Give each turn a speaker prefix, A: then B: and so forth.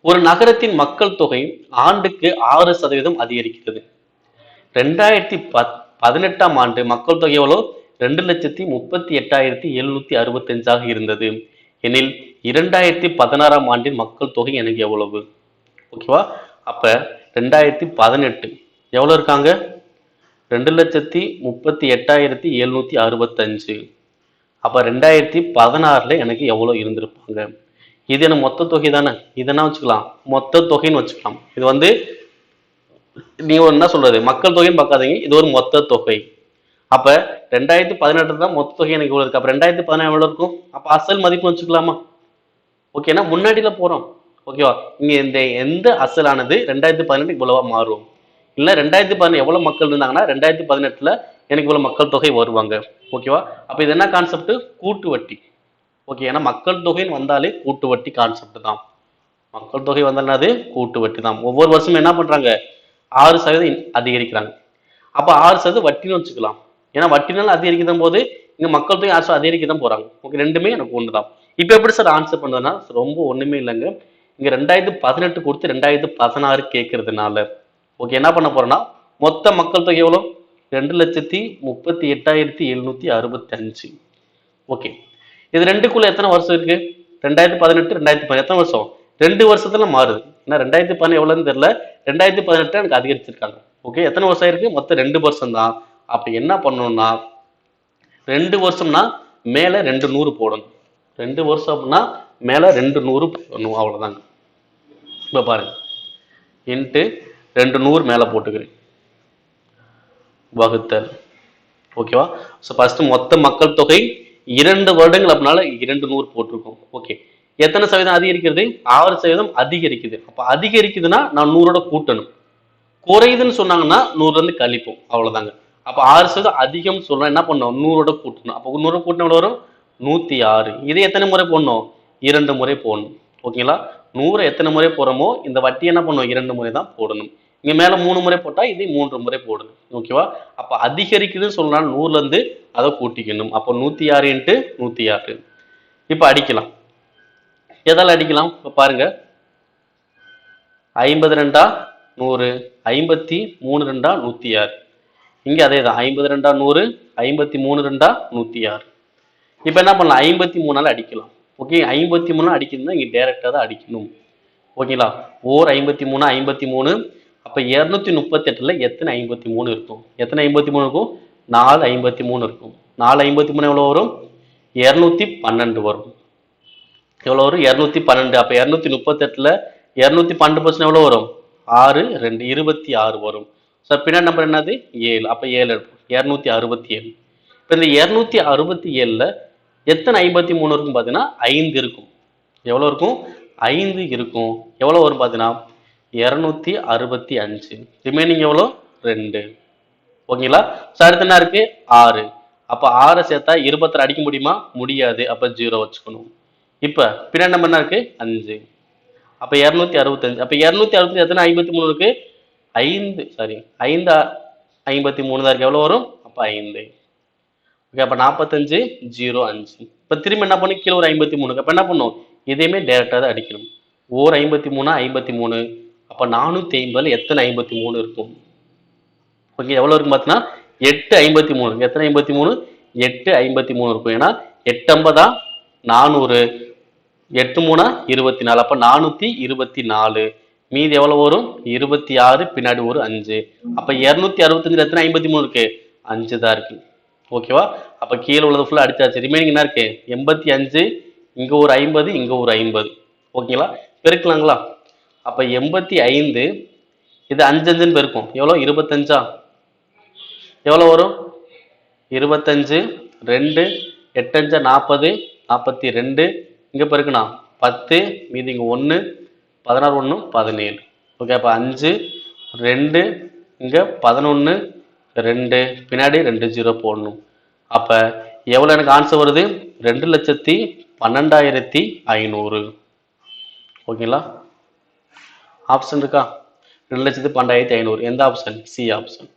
A: ஒரு நகரத்தின் மக்கள் தொகை ஆண்டுக்கு 6% அதிகரிக்கிறது. 2018ஆம் ஆண்டு மக்கள் தொகை எவ்வளோ? 2,38,765 இருந்தது. எனில் 2016ஆம் ஆண்டின் மக்கள் தொகை எனக்கு எவ்வளவு? ஓகேவா? அப்ப 2018 எவ்வளவு இருக்காங்க? 2,38,765. அப்ப 2016ல எனக்கு எவ்வளவு இருந்திருப்பாங்க? இது என்ன மொத்த தொகை தானே? இது என்ன வச்சுக்கலாம்? மொத்த தொகைன்னு வச்சுக்கலாம். இது வந்து நீங்க என்ன சொல்றது? மக்கள் தொகைன்னு பார்க்காதீங்க. இது ஒரு மொத்த தொகை. அப்ப 2018 தான் மொத்த தொகை எனக்கு இவ்வளவு இருக்கு. அப்ப 2016 எவ்வளவு இருக்கும்? அப்ப அசல் மதிப்பு வச்சுக்கலாமா? ஓகேனா முன்னாடியில போறோம். ஓகேவா? இங்க இந்த எந்த அசலானது 2018 இவ்வளவா மாறும். இல்ல 2018 எவ்வளவு மக்கள் இருந்தாங்கன்னா 2018ல எனக்கு இவ்வளவு மக்கள் தொகை வருவாங்க. ஓகேவா? அப்ப இது என்ன கான்செப்ட்? கூட்டு வட்டி. ஓகே, ஏன்னா மக்கள் தொகைன்னு வந்தாலே கூட்டு வட்டி கான்செப்ட் தான். மக்கள் தொகை வந்தாலே கூட்டு வட்டி தான். ஒவ்வொரு வருஷமும் என்ன பண்றாங்க? 6% அதிகரிக்கிறாங்க. அப்ப 6% வட்டின்னு வச்சுக்கலாம். ஏன்னா வட்டினால அதிகரிக்கும் போது இங்க மக்கள் தொகை அதிகரிக்க தான் போறாங்க. ஓகே, ரெண்டுமே எனக்கு ஒண்ணுதான். இப்ப எப்படி சார் ஆன்சர் பண்றதுன்னா ரொம்ப ஒண்ணுமே இல்லைங்க. இங்க 2018 கொடுத்து 2016 கேட்கறதுனால ஓகே என்ன பண்ண போறேன்னா மொத்த மக்கள் தொகை எவ்வளவு? 2,38,765. ஓகே, இது ரெண்டுக்குள்ள எத்தனை வருஷம் இருக்கு? 2018 2018 எத்தனை வருஷம்? 2 வருஷத்துல மாறுது. ஏன்னா 2018 எவ்வளவுன்னு தெரியல, 2018 எனக்கு அதிகரிச்சிருக்காங்க. ஓகே, எத்தனை வருஷம் இருக்கு? மொத்தம் 2 வருஷம் தான். அப்ப என்ன பண்ணணும்னா 2 வருஷம்னா மேல 200 போடணும். 2 வருஷம் அப்படின்னா மேல 200 போடணும். அவ்வளவுதாங்க. இப்ப பாருங்க, இன்ட்டு 200 மேல போட்டுக்கிறேன் வகுத்தல். ஓகேவா? ஸோ ஃபர்ஸ்ட் மொத்த மக்கள் தொகை 2 வருடங்கள் அப்படினால 200 போட்டிருக்கோம். ஓகே, எத்தனை சதவீதம் அதிகரிக்கிறது? 6% அதிகரிக்குது. அப்ப அதிகரிக்குதுன்னா நான் 100ஓட கூட்டணும். குறையுதுன்னு சொன்னாங்கன்னா 100ல இருந்து கழிப்போம். அவ்வளவுதாங்க. அப்ப 6% அதிகம் சொன்னா என்ன பண்ணணும்? 100ஓட கூட்டணும். அப்ப 100 கூட்டினா எவ்வளவு வரும்? 106. இதை எத்தனை முறை போடணும்? 2 முறை போடணும். ஓகேங்களா? 100 எத்தனை முறை போறோமோ இந்த வட்டி என்ன பண்ணும்? 2 முறை தான் போடணும். இங்க மேல 3 முறை போட்டா இதை 3 முறை போடணும். ஓகேவா? அப்ப அதிகரிக்குதுன்னு சொன்னா 100ல இருந்து அதை கூட்டிக்கணும். அப்ப 106 இன்ட்டு 106. இப்ப அடிக்கலாம். எதால அடிக்கலாம்? இப்ப பாருங்க, 52 100, 53 106. இங்க அதேதான், 52 100, 53 106. இப்ப என்ன பண்ணலாம்? 53ஆல அடிக்கலாம். ஓகே, 53 அடிக்கணும்னா இங்க டைரக்டா தான் அடிக்கணும். ஓகேங்களா? ஓர் 53 53. அப்ப 238ல எத்தனை 53 இருக்கும்? எத்தனை 53 இருக்கும்? 4 53 இருக்கும். 4 53 எவ்வளவு வரும்? 212 வரும். எவ்வளவு வரும்? 212. அப்ப 238ல 212% எவ்வளவு வரும்? 6 2 26 வரும். ஸோ பின்னாடி நம்பர் என்னது? 7. அப்ப 7 இருக்கும். 267. இப்ப இந்த 267ல எத்தனை 53 இருக்கும் பார்த்தீங்கன்னா 5 இருக்கும். எவ்வளவு இருக்கும்? 5 இருக்கும். எவ்வளவு வரும் பார்த்தீங்கன்னா 265. ரிமைனிங் எவ்வளோ? 2. ஓகேங்களா? ஸோ அடுத்து என்ன இருக்கு? 6. அப்ப 6 சேர்த்தா 26 அடிக்க முடியுமா? முடியாது. அப்ப 0 வச்சுக்கணும். இப்ப பின்னாடி நம்பர் என்ன இருக்கு? 5. அப்ப 265. அப்ப 265 எத்தனை 53 இருக்கு? 5 சாரி 5 53 தான் இருக்கு. எவ்வளவு வரும்? அப்ப 5. ஓகே, அப்ப 45 0 5. இப்ப திரும்ப என்ன பண்ணி கீழே ஒரு 53. அப்ப என்ன பண்ணும்? இதையுமே டைரக்டா தான் அடிக்கணும். ஓர் 53 53. அப்ப 450ல எத்தனை 53 இருக்கும்? ஓகே, எவ்வளவு இருக்கும் பார்த்தீங்கன்னா 8 53. எத்தனை 53? 8 53 இருக்கும். ஏன்னா 8 50 400, 8 3 24. அப்ப 424. மீதி எவ்வளவு வரும்? 26. பின்னாடி ஒரு 5. அப்ப 265 எத்தனை 53 இருக்கு? 5 தான் இருக்கு. ஓகேவா? அப்ப கீழே உள்ளது ஃபுல்லா அடிச்சாச்சு. ரிமைனிங் என்ன இருக்கு? 85. இங்க ஒரு 50, இங்க ஒரு 50. ஓகேங்களா? பெருக்கலாங்களா? அப்ப 85 இது 5 5ன்னு பெருக்கும். எவ்வளவு? 25. எவ்வளவு வரும்? 25 2 8 5 40 42. இங்க பெருக்குனா 10, மீதி இங்க 1 16 1 17. ஓகே, அப்ப 5 2 இங்க 11 2 பின்னாடி 2 0 போடணும். அப்ப எவ்வளவு எனக்கு ஆன்சர் வருது? 2,12,500. ஓகேங்களா? ஆப்ஷன் இருக்கா? 2,12,500. எந்த ஆப்ஷன்? C option.